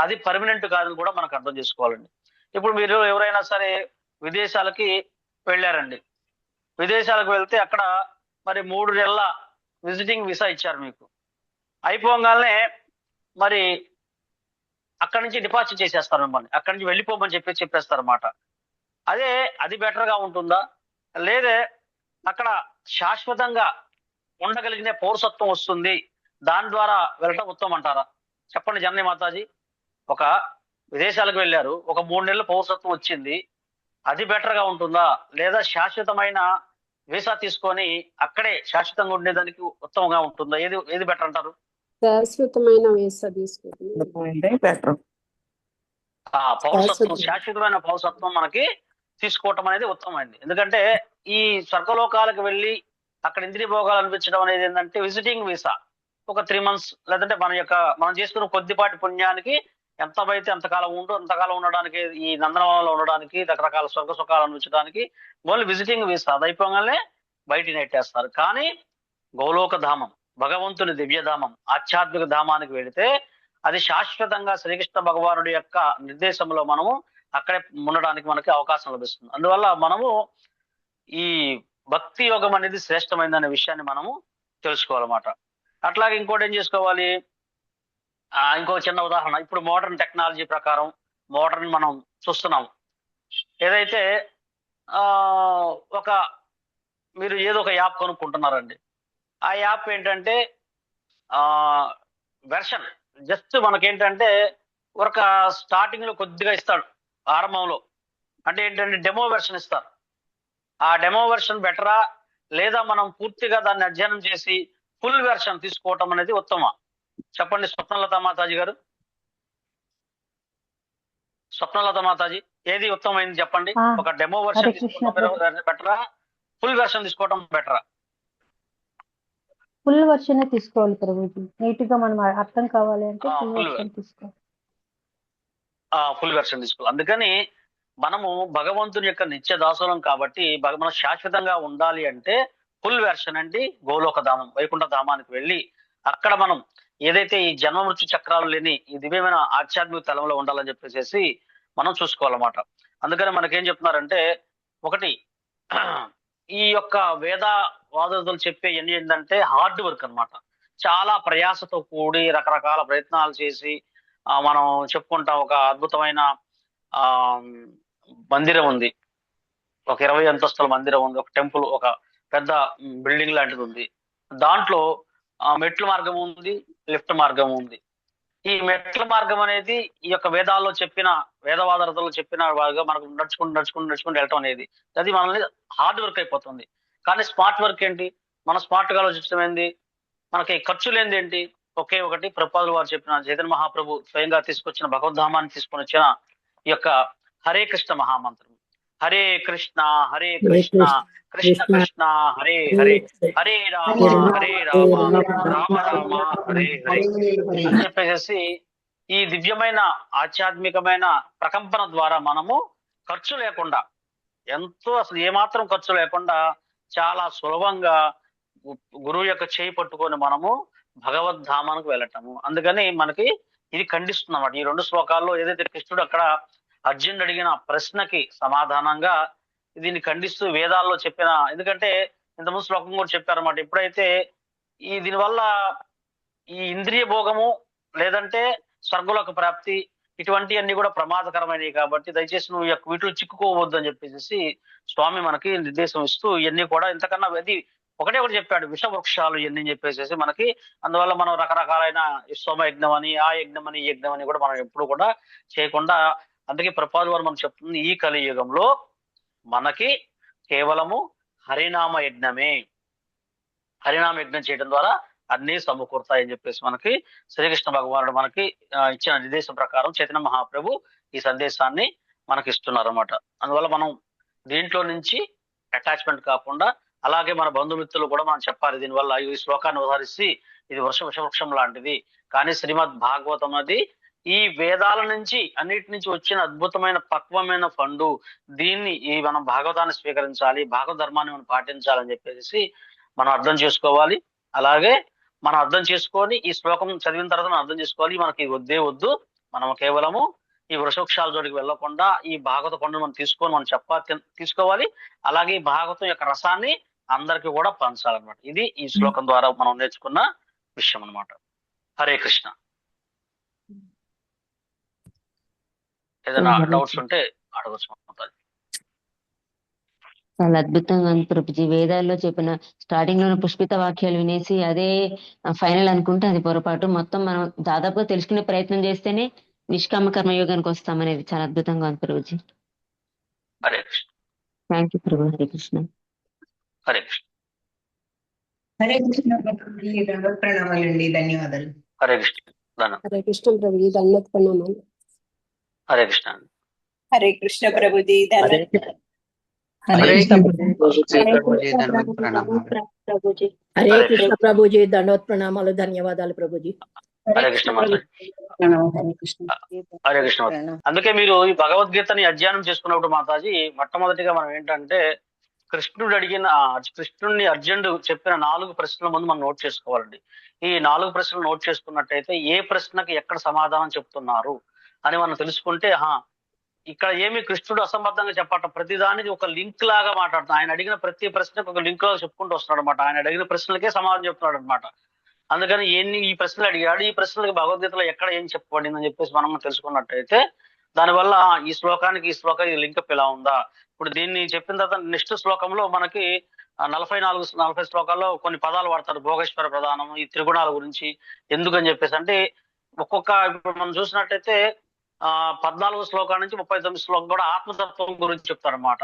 అది పర్మనెంట్ కాదని కూడా మనకు అర్థం చేసుకోవాలండి. ఇప్పుడు మీరు ఎవరైనా సరే విదేశాలకి వెళ్ళారండి. విదేశాలకు వెళ్తే అక్కడ మరి 3 నెలల విజిటింగ్ వీసా ఇచ్చారు మీకు. అయిపోగానే మరి అక్కడి నుంచి డిపాజిట్ చేసేస్తారు మిమ్మల్ని, అక్కడి నుంచి వెళ్ళిపోమని చెప్పేస్తారు అన్నమాట. అది బెటర్ గా ఉంటుందా, లేదే అక్కడ శాశ్వతంగా ఉండగలిగిన పౌరసత్వం వస్తుంది, దాని ద్వారా వెళ్ళటం ఉత్తమం అంటారా? చెప్పండి జనని మాతాజీ. ఒక విదేశాలకు వెళ్ళారు, ఒక 3 నెలల పౌరసత్వం వచ్చింది, అది బెటర్ గా ఉంటుందా, లేదా శాశ్వతమైన వీసా తీసుకొని అక్కడే శాశ్వతంగా ఉండేదానికి ఉత్తమంగా ఉంటుందా? ఏది బెటర్ అంటారు? శాశ్వతమైన వీసా తీసుకుంటే బెటర్. ఆ పౌరసత్వం, శాశ్వతం. శాశ్వతమైన పౌరసత్వం మనకి తీసుకోవటం అనేది ఉత్తమమైంది. ఎందుకంటే ఈ స్వర్గలోకాలకు వెళ్ళి అక్కడ ఇంద్రియ భోగాలు అనిపించడం అనేది ఏంటంటే విజిటింగ్ వీసా. ఒక 3 months లేదంటే మనం చేసుకున్న కొద్దిపాటి పుణ్యానికి ఎంతవైతే ఎంతకాలం అంతకాలం ఉండడానికి, ఈ నందనవనంలో ఉండడానికి, రకరకాల స్వర్గ సుఖాలు అనిపించడానికి ఓన్లీ విజిటింగ్ వీసా. అది అయిపోగానే బయటికి నెట్టేస్తారు. కానీ గోలోక ధామం, భగవంతుని దివ్యధామం, ఆధ్యాత్మిక ధామానికి వెళితే అది శాశ్వతంగా శ్రీకృష్ణ భగవానుడి యొక్క నిర్దేశంలో మనము అక్కడే ఉండడానికి మనకి అవకాశం లభిస్తుంది. అందువల్ల మనము ఈ భక్తి యోగం అనేది శ్రేష్టమైందనే విషయాన్ని మనము తెలుసుకోవాలన్నమాట. అట్లాగే ఇంకోటి ఏం చేసుకోవాలి, ఇంకో చిన్న ఉదాహరణ. ఇప్పుడు మోడర్న్ టెక్నాలజీ ప్రకారం మనం చూస్తున్నాం. ఏదైతే మీరు ఏదో ఒక యాప్ కొనుక్కుంటున్నారండి. ఆ యాప్ ఏంటంటే వెర్షన్ జస్ట్ మనకేంటంటే ఒక స్టార్టింగ్ లో కొద్దిగా ఇస్తాడు ఆరంభంలో. అంటే ఏంటంటే డెమో వెర్షన్ ఇస్తారు. ఆ డెమో వెర్షన్ బెటరా, లేదా మనం పూర్తిగా దాన్ని అధ్యయనం చేసి ఫుల్ వెర్షన్ తీసుకోవటం అనేది ఉత్తమం? చెప్పండి స్వప్నలత మాతాజీ గారు. స్వప్నలత మాతాజీ, ఏది ఉత్తమమైంది చెప్పండి. ఒక డెమో వెర్షన్ తీసుకోవడం బెటరా, ఫుల్ వెర్షన్ తీసుకోవడం బెటరా? ఫుల్ వర్షన్ తీసుకోవాలి ప్రభుజీ. నీట్ గా మనం అర్థం కావాలి అంటే ఫుల్ వర్షన్ తీసుకోవాలి. ఫుల్ వెర్షన్ తీసుకోవాలి. అందుకని మనము భగవంతుని యొక్క నిత్య దాసులం కాబట్టి మనం శాశ్వతంగా ఉండాలి అంటే ఫుల్ వెర్షన్ అండి గోలోక ధామం, వైకుంఠ ధామానికి వెళ్ళి అక్కడ మనం ఏదైతే ఈ జన్మ మృత్యు చక్రాలు లేని ఈ దివ్యమైన ఆధ్యాత్మిక తలంలో ఉండాలని చెప్పేసి మనం చూసుకోవాలన్నమాట. అందుకని మనకేం చెప్తున్నారంటే, ఒకటి ఈ యొక్క వేదవాదులు చెప్పే ఏంటంటే హార్డ్ వర్క్ అన్నమాట. చాలా ప్రయాసతో కూడి రకరకాల ప్రయత్నాలు చేసి మనం చెప్పుకుంటాం. ఒక అద్భుతమైన మందిరం ఉంది, ఒక 20 అంతస్తుల మందిరం ఉంది, ఒక టెంపుల్, ఒక పెద్ద బిల్డింగ్ లాంటిది ఉంది. దాంట్లో మెట్ల మార్గం ఉంది, లిఫ్ట్ మార్గం ఉంది. ఈ మెట్ల మార్గం అనేది ఈ యొక్క వేదాల్లో చెప్పిన వేదవాదరతలు చెప్పిన వారుగా మనకు నడుచుకుంటూ వెళ్ళటం అనేది అది మనల్ని హార్డ్ వర్క్ అయిపోతుంది. కానీ స్మార్ట్ వర్క్ ఏంటి, మనం స్మార్ట్ గా ఆలోచించడం ఏంటి, మనకి ఖర్చు లేనిది ఏంటి? ఒకే ఒకటి, ప్రభుపాదులు వారు చెప్పిన చైతన్య మహాప్రభు స్వయంగా తీసుకొచ్చిన భగవద్ధామాన్ని తీసుకొని వచ్చిన ఈ యొక్క హరే కృష్ణ మహామంత్రం. హరే కృష్ణ హరే కృష్ణ కృష్ణ కృష్ణ హరే హరే, హరే రామ హరే రామ రామ రామ హరే హరే అని చెప్పేసి ఈ దివ్యమైన ఆధ్యాత్మికమైన ప్రకంపన ద్వారా మనము ఖర్చు లేకుండా, ఎంతో అసలు ఏమాత్రం ఖర్చు లేకుండా చాలా సులభంగా గురువు యొక్క చేయి పట్టుకొని మనము భగవద్ధామానికి వెళ్ళటము. అందుకని మనకి ఇది ఖండిస్తుంది అన్నమాట. ఈ 2 శ్లోకాల్లో ఏదైతే కృష్ణుడు అక్కడ అర్జునుడు అడిగిన ప్రశ్నకి సమాధానంగా దీన్ని ఖండిస్తూ వేదాల్లో చెప్పిన, ఎందుకంటే ఇంతకుముందు శ్లోకం కూడా చెప్పారన్నమాట. ఎప్పుడైతే దీనివల్ల ఈ ఇంద్రియ భోగము లేదంటే స్వర్గలోక ప్రాప్తి ఇటువంటివన్నీ కూడా ప్రమాదకరమైనవి కాబట్టి దయచేసి నువ్వు వీటిలో చిక్కుకోవద్దు అని చెప్పేసి స్వామి మనకి నిర్దేశం ఇస్తూ ఇవన్నీ కూడా ఇంతకన్నా అది ఒకటే చెప్పాడు, విష వృక్షాలు ఇవన్నీ చెప్పేసి మనకి. అందువల్ల మనం రకరకాలైన సోమ యజ్ఞం అని, ఆ యజ్ఞం అని, ఈ యజ్ఞం అని కూడా మనం ఎప్పుడు కూడా చేయకుండా, అందుకే ప్రభుపాదులు వారు మనం చెప్తుంది ఈ కలియుగంలో మనకి కేవలము హరినామ యజ్ఞమే, హరినామ యజ్ఞం చేయడం ద్వారా అన్ని సమకూరుతాయని చెప్పేసి మనకి శ్రీకృష్ణ భగవానుడు మనకి ఇచ్చిన నిర్దేశం ప్రకారం చైతన్య మహాప్రభు ఈ సందేశాన్ని మనకి ఇస్తున్నారు అన్నమాట. అందువల్ల మనం దీంట్లో నుంచి అటాచ్మెంట్ కాకుండా, అలాగే మన బంధుమిత్రులు కూడా మనం చెప్పాలి. దీనివల్ల ఈ శ్లోకాన్ని ఉదాహరిస్తే ఇది విషవృక్షం లాంటిది, కానీ శ్రీమద్ భాగవతం అది ఈ వేదాల నుంచి అన్నిటి నుంచి వచ్చిన అద్భుతమైన పక్వమైన పండు. దీన్ని మనం భాగవతాన్ని స్వీకరించాలి, భాగవత ధర్మాన్ని మనం పాటించాలని చెప్పేసి మనం అర్థం చేసుకోవాలి. అలాగే మనం అర్థం చేసుకొని ఈ శ్లోకం చదివిన తర్వాత మనం అర్థం చేసుకోవాలి, మనకి వద్దే వద్దు, మనం కేవలము ఈ వృషవృక్షాల జోడికి వెళ్లకుండా ఈ భాగవత పండును మనం తీసుకోవాలి. అలాగే ఈ భాగవతం యొక్క రసాన్ని అందరికీ కూడా పంచాలన్నమాట. ఇది ఈ శ్లోకం ద్వారా మనం నేర్చుకున్న విషయం అన్నమాట. హరే కృష్ణ. ఏదైనా డౌట్స్ ఉంటే అడగచ్చు. చాలా అద్భుతంగా ఉంది ప్రభుజీ. వేదాల్లో చెప్పిన స్టార్టింగ్ లోనే పుష్పిత వాక్యాలు వినేసి అదే ఫైనల్ అనుకుంటే అది పొరపాటు. మొత్తం మనం దాదాపుగా తెలుసుకునే ప్రయత్నం చేస్తేనే నిష్కామ కర్మయోగానికి వస్తామనేది చాలా అద్భుతంగా ఉంది ప్రభుజీ. హరే కృష్ణ. థ్యాంక్ యూ ప్రభు. హరే కృష్ణ. హరే కృష్ణ. హరే కృష్ణ ప్రభుజీ, ప్రణామాలండి, ధన్యవాదాలు. హరే కృష్ణ. హరే కృష్ణ ప్రభుజీ, దండవత్ ప్రణామాలు. హరే కృష్ణ అండి. హరే కృష్ణ ప్రభుజీ హరే హరే హరే కృష్ణ కృష్ణ ప్రభుజీ. ప్రభుజీ దండవత్ ప్రణామాలు. ప్రభుజీ. హరే హరే కృష్ణ కృష్ణ. ప్రభుజీ దండవత్ ప్రణామాలు, ధన్యవాదాలు ప్రభుజీ. హరే కృష్ణ మాతాజీ. హరే కృష్ణ మాతాజీ. అందుకే మీరు ఈ భగవద్గీతని అధ్యయనం చేసుకున్నప్పుడు మాతాజీ మొట్టమొదటిగా మనం ఏంటంటే కృష్ణుడిని అర్జునుడు చెప్పిన 4 ప్రశ్నల ముందు మనం నోట్ చేసుకోవాలండి. ఈ 4 ప్రశ్నలు నోట్ చేసుకున్నట్టయితే ఏ ప్రశ్నకి ఎక్కడ సమాధానం చెప్తున్నారు అని మనం తెలుసుకుంటే ఇక్కడ ఏమి కృష్ణుడు అసంబద్ధంగా చెప్పటం, ప్రతిదానికి ఒక లింక్ లాగా మాట్లాడుతున్నాడు. ఆయన అడిగిన ప్రతి ప్రశ్నకు ఒక లింక్ లాగా చెప్పుకుంటూ వస్తున్నాడు అనమాట. ఆయన అడిగిన ప్రశ్నలకే సమాధానం చెప్తున్నాడు అనమాట. అందుకని ఈ ప్రశ్నలు అడిగాడు, ఈ ప్రశ్నలకు భగవద్గీతలో ఎక్కడ ఏం చెప్పబడిందని చెప్పేసి మనం తెలుసుకున్నట్టయితే దానివల్ల ఈ శ్లోకానికి ఈ శ్లోకానికి లింకప్ ఇలా ఉందా. ఇప్పుడు దీన్ని చెప్పిన తర్వాత నెక్స్ట్ శ్లోకంలో మనకి 40 శ్లోకాల్లో కొన్ని పదాలు వాడతారు. భోగేశ్వర ప్రధానం, ఈ త్రిగుణాల గురించి ఎందుకని చెప్పేసి అంటే ఇప్పుడు మనం చూసినట్టయితే 14 శ్లోకాల నుంచి 39 శ్లోకం కూడా ఆత్మతత్వం గురించి చెప్తారన్నమాట.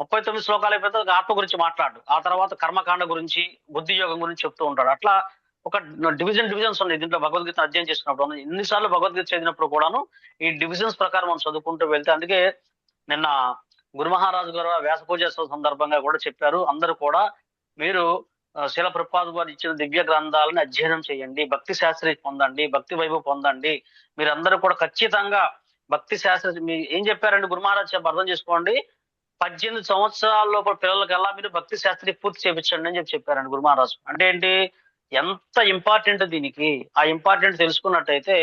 39 శ్లోకాలు అయిపోతే ఆత్మ గురించి మాట్లాడు, ఆ తర్వాత కర్మకాండ గురించి, బుద్ధి యోగం గురించి చెప్తూ ఉంటాడు. అట్లా ఒక డివిజన్స్ ఉన్నాయి దీంట్లో. భగవద్గీత అధ్యయనం చేసినప్పుడు ఎన్నిసార్లు భగవద్గీత చదివినప్పుడు కూడాను ఈ డివిజన్స్ ప్రకారం మనం చదువుకుంటూ వెళ్తే, అందుకే నిన్న గురు మహారాజు గారు వ్యాస పూజోత్సవం సందర్భంగా కూడా చెప్పారు, అందరూ కూడా మీరు శీల ప్రభుపాద వారు ఇచ్చిన దివ్య గ్రంథాలను అధ్యయనం చేయండి, భక్తి శాస్త్రి పొందండి, భక్తి వైభవం పొందండి. మీరందరూ కూడా ఖచ్చితంగా భక్తి శాస్త్రి ఏం చెప్పారండి గురు మహారాజ్ అర్థం చేసుకోండి. 18 సంవత్సరాల లోపల పిల్లలకల్లా మీరు భక్తి శాస్త్రి పూర్తి చేయించండి అని చెప్పారండి గురు మహారాజు. అంటే ఏంటి, ఎంత ఇంపార్టెంట్ దీనికి. ఆ ఇంపార్టెంట్ తెలుసుకున్నట్టయితే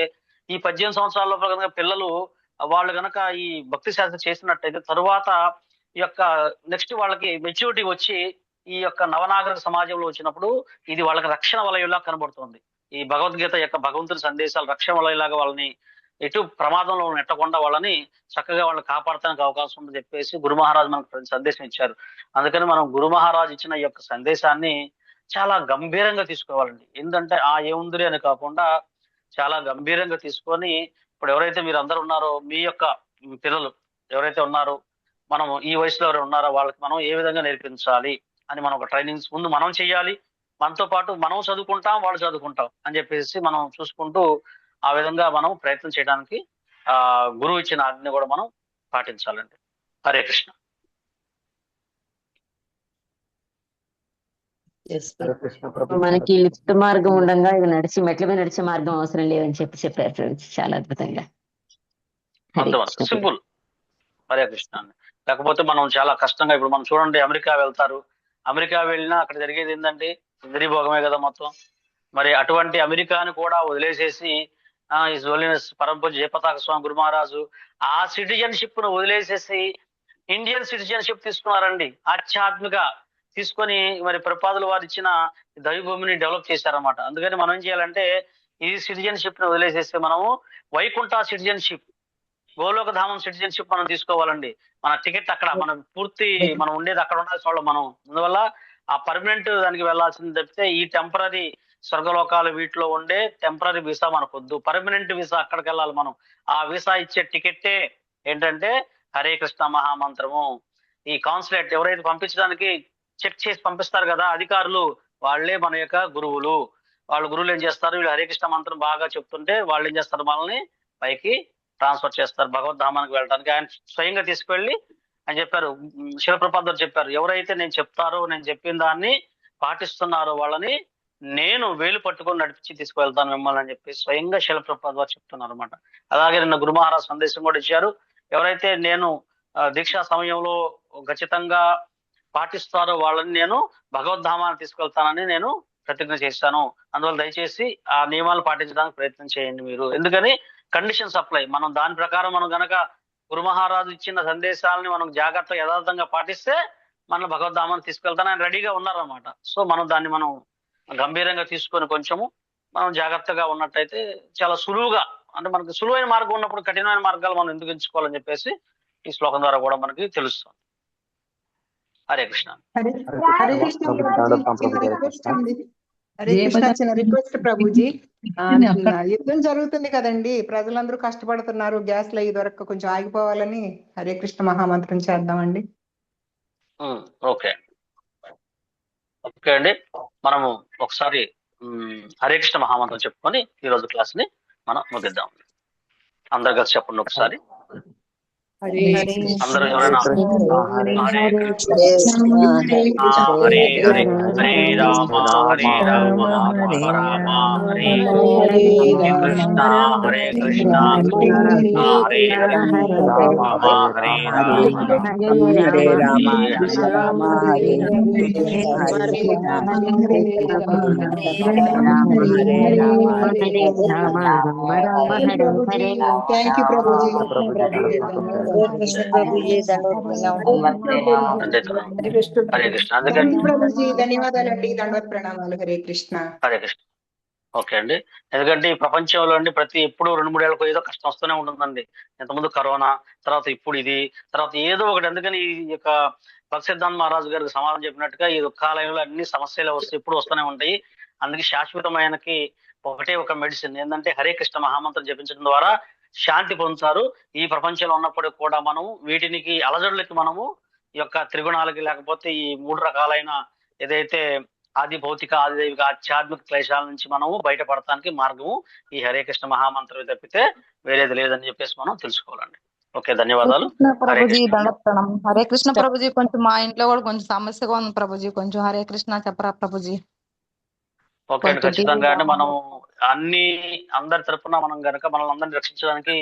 ఈ 18 సంవత్సరాల లోపల కనుక పిల్లలు వాళ్ళు కనుక ఈ భక్తి శాస్త్రం చేసినట్టయితే తరువాత ఈ యొక్క నెక్స్ట్ వాళ్ళకి మెచ్యూరిటీ వచ్చి ఈ యొక్క నవనాగరిక సమాజంలో వచ్చినప్పుడు ఇది వాళ్ళకి రక్షణ వలయంలా కనబడుతుంది. ఈ భగవద్గీత యొక్క భగవంతుని సందేశాలు రక్షణ వలయంలాగా వాళ్ళని ఎటు ప్రమాదంలో నెట్టకుండా వాళ్ళని చక్కగా వాళ్ళని కాపాడటానికి అవకాశం ఉందని చెప్పేసి గురు మహారాజు మనకు సందేశం ఇచ్చారు. అందుకని మనం గురు మహారాజు ఇచ్చిన ఈ యొక్క సందేశాన్ని చాలా గంభీరంగా తీసుకోవాలండి. ఏంటంటే ఏముందిరి అని కాకుండా చాలా గంభీరంగా తీసుకొని, ఇప్పుడు ఎవరైతే మీరు అందరూ ఉన్నారో మీ యొక్క పిల్లలు ఎవరైతే ఉన్నారో, మనం ఈ వయసులో ఎవరు ఉన్నారో వాళ్ళకి మనం ఏ విధంగా నేర్పించాలి అని మనం ఒక ట్రైనింగ్స్ ముందు మనం చేయాలి. మనతో పాటు మనం చదువుకుంటాం, వాళ్ళు చదువుకుంటాం అని చెప్పేసి మనం చూసుకుంటూ ఆ విధంగా మనం ప్రయత్నం చేయడానికి గురువు ఇచ్చిన ఆజ్ఞ కూడా మనం పాటించాలండి. హరే కృష్ణ. మనకి లిఫ్ట్ మార్గం ఉండగా ఇది మెట్ల మీద నడిచే మార్గం అవసరం లేదని చెప్పారు ఫ్రెండ్స్, చాలా అద్భుతంగా. సింపుల్. హరే కృష్ణ అండి. లేకపోతే మనం చాలా కష్టంగా, ఇప్పుడు మనం చూడండి అమెరికా వెళ్తారు, అమెరికా వెళ్ళినా అక్కడ జరిగేది ఏంటంటే ఇంద్రియభోగమే కదా మొత్తం. మరి అటువంటి అమెరికాని కూడా వదిలేసేసి హిజ్ హోలీనెస్ పరమపూజ్య జయపతాక స్వామి గురు మహారాజు ఆ సిటిజన్షిప్ ను వదిలేసేసి ఇండియన్ సిటిజన్షిప్ తీసుకున్నారండి. ఆధ్యాత్మిక తీసుకొని మరి ప్రభుపాదుల వారు ఇచ్చిన దైవభూమిని డెవలప్ చేశారన్నమాట. అందుకని మనం ఏం చేయాలంటే ఈ సిటిజన్షిప్ ని వదిలేసేస్తే మనము వైకుంఠ సిటిజన్షిప్, గోలోక ధామం సిటిజన్షిప్ మనం తీసుకోవాలండి. మన టికెట్ అక్కడ, మనం పూర్తి మనం ఉండేది అక్కడ ఉండాల్సిన వాళ్ళు మనం. అందువల్ల ఆ పర్మనెంట్ దానికి వెళ్లాల్సింది తప్పితే ఈ టెంపరీ స్వర్గలోకాలు వీటిలో ఉండే టెంపరీ వీసా మనకొద్దు. పర్మనెంట్ వీసా అక్కడికి వెళ్ళాలి మనం. ఆ వీసా ఇచ్చే టికెట్టే ఏంటంటే హరే కృష్ణ మహామంత్రము. ఈ కాన్సులేట్ ఎవరైతే పంపించడానికి చెక్ చేసి పంపిస్తారు కదా అధికారులు, వాళ్లే మన యొక్క గురువులు. వాళ్ళు గురువులు ఏం చేస్తారు, వీళ్ళు హరే కృష్ణ మంత్రం బాగా చెప్తుంటే వాళ్ళు ఏం చేస్తారు, మనల్ని పైకి ట్రాన్స్ఫర్ చేస్తారు భగవద్ధామానికి వెళ్ళడానికి. ఆయన స్వయంగా తీసుకువెళ్ళి ఆయన చెప్పారు, శిల ప్రభుపాదులు చెప్పారు, ఎవరైతే నేను చెప్తారో, నేను చెప్పిన దాన్ని పాటిస్తున్నారో వాళ్ళని నేను వేలు పట్టుకొని నడిపించి తీసుకువెళ్తాను మిమ్మల్ని అని చెప్పి స్వయంగా శిల ప్రభుపాదులు చెప్తున్నారు అనమాట. అలాగే నిన్న గురు మహారాజ్ సందేశం కూడా ఇచ్చారు, ఎవరైతే నేను దీక్షా సమయంలో ఖచ్చితంగా పాటిస్తారో వాళ్ళని నేను భగవద్ధామాన్ని తీసుకెళ్తానని నేను ప్రతిజ్ఞ చేశాను. అందువల్ల దయచేసి ఆ నియమాలు పాటించడానికి ప్రయత్నం చేయండి మీరు. ఎందుకని కండిషన్స్ అప్లై. మనం దాని ప్రకారం మనం గనక గురు మహారాజు ఇచ్చిన సందేశాలని మనం జాగ్రత్తగా యథార్థంగా పాటిస్తే మన భగవద్ధామాన్ని తీసుకెళ్తానని రెడీగా ఉన్నారన్నమాట. సో మనం దాన్ని మనం గంభీరంగా తీసుకొని కొంచెము మనం జాగ్రత్తగా ఉన్నట్టయితే చాలా సులువుగా, అంటే మనకు సులువైన మార్గం ఉన్నప్పుడు కఠినమైన మార్గాలు మనం ఎందుకు ఎంచుకోవాలని చెప్పేసి ఈ శ్లోకం ద్వారా కూడా మనకి తెలుస్తుంది. హరే కృష్ణ. హరే కృష్ణ చిన్న రిక్వెస్ట్ ప్రభుజీ. యుద్ధం జరుగుతుంది కదండి, ప్రజలందరూ కష్టపడుతున్నారు, గ్యాస్లు అయ్యి దొరక్క కొంచెం ఆగిపోవాలని హరే కృష్ణ మహామంత్రం చేద్దామండి. ఓకే అండి, మనము ఒకసారి హరే కృష్ణ మహామంత్రం చెప్పుకొని ఈ రోజు క్లాస్ ని మనం ముగిద్దాం. అందరు కలిసి చెప్పండి ఒకసారి. హరే అందరూ ఎవరైనా Hare Krishna Hare Hare Hare Hare Rama Hare Rama Rama Rama Hare Hare Krishna Hare Krishna Krishna Hare Hare Rama Hare Rama Hare Rama Hare Rama Hare Hare Hare Krishna Hare Krishna Rama Hare Rama Hare Rama Rama Rama Hare Hare thank you Prabhuji. Hare Krishna Prabhuji దండవత్ Hare Krishna. Thank అందుకని యూ ప్రభుజీ, ధన్యవాదాలండి, దండవత్ ప్రణామాలు. హరే కృష్ణ. హరే కృష్ణ. ఓకే అండి. ఎందుకంటే ఈ ప్రపంచంలో అండి ప్రతి ఎప్పుడు 2-3 ఏళ్ళకు ఏదో కష్టం వస్తూనే ఉంటుందండి. ఇంతకుముందు కరోనా, తర్వాత ఇప్పుడు ఇది, తర్వాత ఏదో ఒకటి. అందుకని ఈ యొక్క భక్సిద్ధాంత మహారాజు గారికి సమాధానం చెప్పినట్టుగా ఈ దుఃఖాలయంలో అన్ని సమస్యలు ఎప్పుడు వస్తూనే ఉంటాయి. అందుకే శాశ్వతమైనకి ఒకటే ఒక మెడిసిన్ ఏంటంటే హరే కృష్ణ మహామంత్రం జపించడం ద్వారా శాంతి పొందుతారు. ఈ ప్రపంచంలో ఉన్నప్పటికీ కూడా మనం వీటికి అలజడులకి మనము ఈ యొక్క త్రిగుణాలకి లేకపోతే ఈ 3 రకాలైన ఏదైతే ఆది భౌతిక ఆదిదైవిక ఆధ్యాత్మిక క్లేశాల నుంచి మనము బయటపడటానికి మార్గము ఈ హరే కృష్ణ మహామంత్రం తప్పితే వేరేది లేదని చెప్పేసి మనం తెలుసుకోవాలండి. ఓకే, ధన్యవాదాలు. హరే ప్రభుజీ కృష్ణ. దండప్రణం. హరే కృష్ణ ప్రభుజీ. కొంచెం మా ఇంట్లో కూడా కొంచెం సమస్యగా ఉంది ప్రభుజీ, కొంచెం హరే కృష్ణ చెప్పరా ప్రభుజీ? ఓకే అండి, ఖచ్చితంగా అండి. మనం అందరి తరపున మనం గనక మనల్ని అందరిని రక్షించడానికి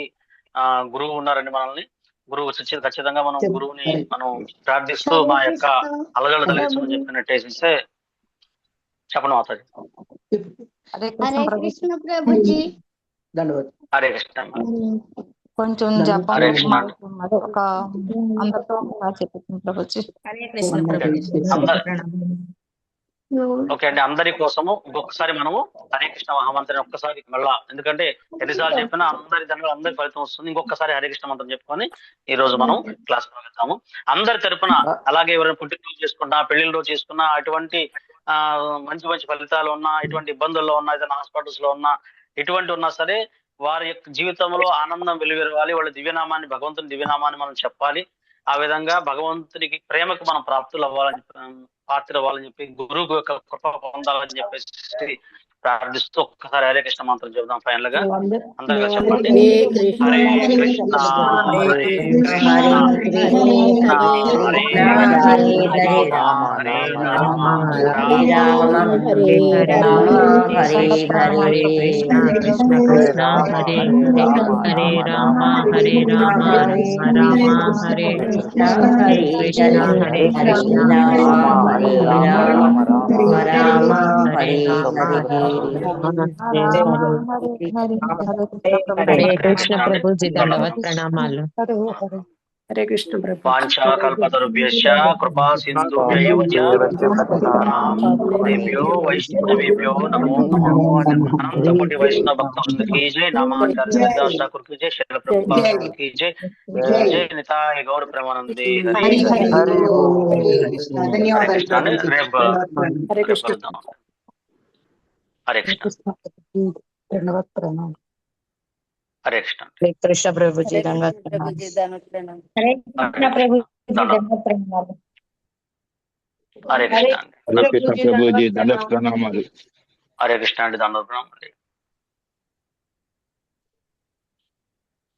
గురువు ఉన్నారండి. గురువు ఖచ్చితంగా మనం గురువుని మనం ప్రార్థిస్తూ మా యొక్క అలగలు తొలగించమని చెప్పినట్టేస్తే చెప్పండి మాతాజీ. హరే హరే కృష్ణ కృష్ణ ప్రభుజీ. హరే కృష్ణ. కొంచెం జపం హరే కృష్ణ. అదే ఒక అందరితో ఒకసారి చెప్పింది ప్రభుజీ. హరే కృష్ణ ప్రభుజీ. ఓకే అండి, అందరి కోసము ఇంకొకసారి మనము హరే కృష్ణ మహామంత్రాన్ని ఒక్కసారి మళ్ళా, ఎందుకంటే ఎన్నిసార్లు చెప్పినా అందరి ఫలితం వస్తుంది. ఇంకొకసారి హరే కృష్ణ మంత్రం చెప్పుకొని ఈ రోజు మనం క్లాస్ వెళ్తాము. అందరి తరపున అలాగే ఎవరైనా పుట్టినరోజు చేసుకున్నా, పెళ్లిళ్ళ రోజు చేసుకున్నా, అటువంటి మంచి ఫలితాలు ఉన్నా, ఇటువంటి ఇబ్బందుల్లో ఉన్నా, ఏదైనా హాస్పిటల్స్ లో ఉన్నా, ఎటువంటి ఉన్నా సరే వారి యొక్క జీవితంలో ఆనందం వెలువెరవాలి. వాళ్ళ భగవంతుని దివ్యనామాన్ని మనం చెప్పాలి. ఆ విధంగా భగవంతునికి ప్రేమకు మనం పాత్రలు అవ్వాలని చెప్పి గురువు యొక్క కృప పొందాలని చెప్పేసి ప్రార్థిస్తూ ఒక్కసారి హరే కృష్ణ మంత్రం చెబుదాం. ఫైనల్ గా అందరూ చెప్పండి. హరే కృష్ణ హరే కృష్ణ కృష్ణ హరే హరే హరే రామ రామ హరే రామ హరే హరే కృష్ణ కృష్ణ కృష్ణ హరే హరే హరే రామ రామ రామ హరే కృష్ణ హరే కృష్ణ హరే కృష్ణ హరే రామ రామ హరే హరే. హరే కృష్ణ ప్రభుజీ దండవత్ ప్రణామాలు. హరే కృష్ణ ప్రభు. వాంఛాకల్పతరుభ్యశ్చ కృపా సింధుభ్యైవ చ పతితానాం వైష్ణవేభ్యో నమో నమః. అనంతకోటి వైష్ణవ భక్తవృంద కీ జై. నామాచార్య హరిదాస్ ఠాకూర్ కీ జై. శైల ప్రభుపాద కీ జై. జై నితాయ గౌర ప్రేమానందే. హరి హరి హరి కృష్ణ. రేపు కలుద్దాం. హరే కృష్ణ. హరే కృష్ణ. హరే కృష్ణ ప్రభుజీ దండవత్ ప్రభుజీ దండవత్ ప్రణామం. హరే కృష్ణ ప్రభుజీ దండవత్ ప్రణామాలు. హరే కృష్ణ. ప్రభుజీ దండవత్ ప్రణామాలు. హరే కృష్ణ అండి, దండవత్ ప్రణామాలు.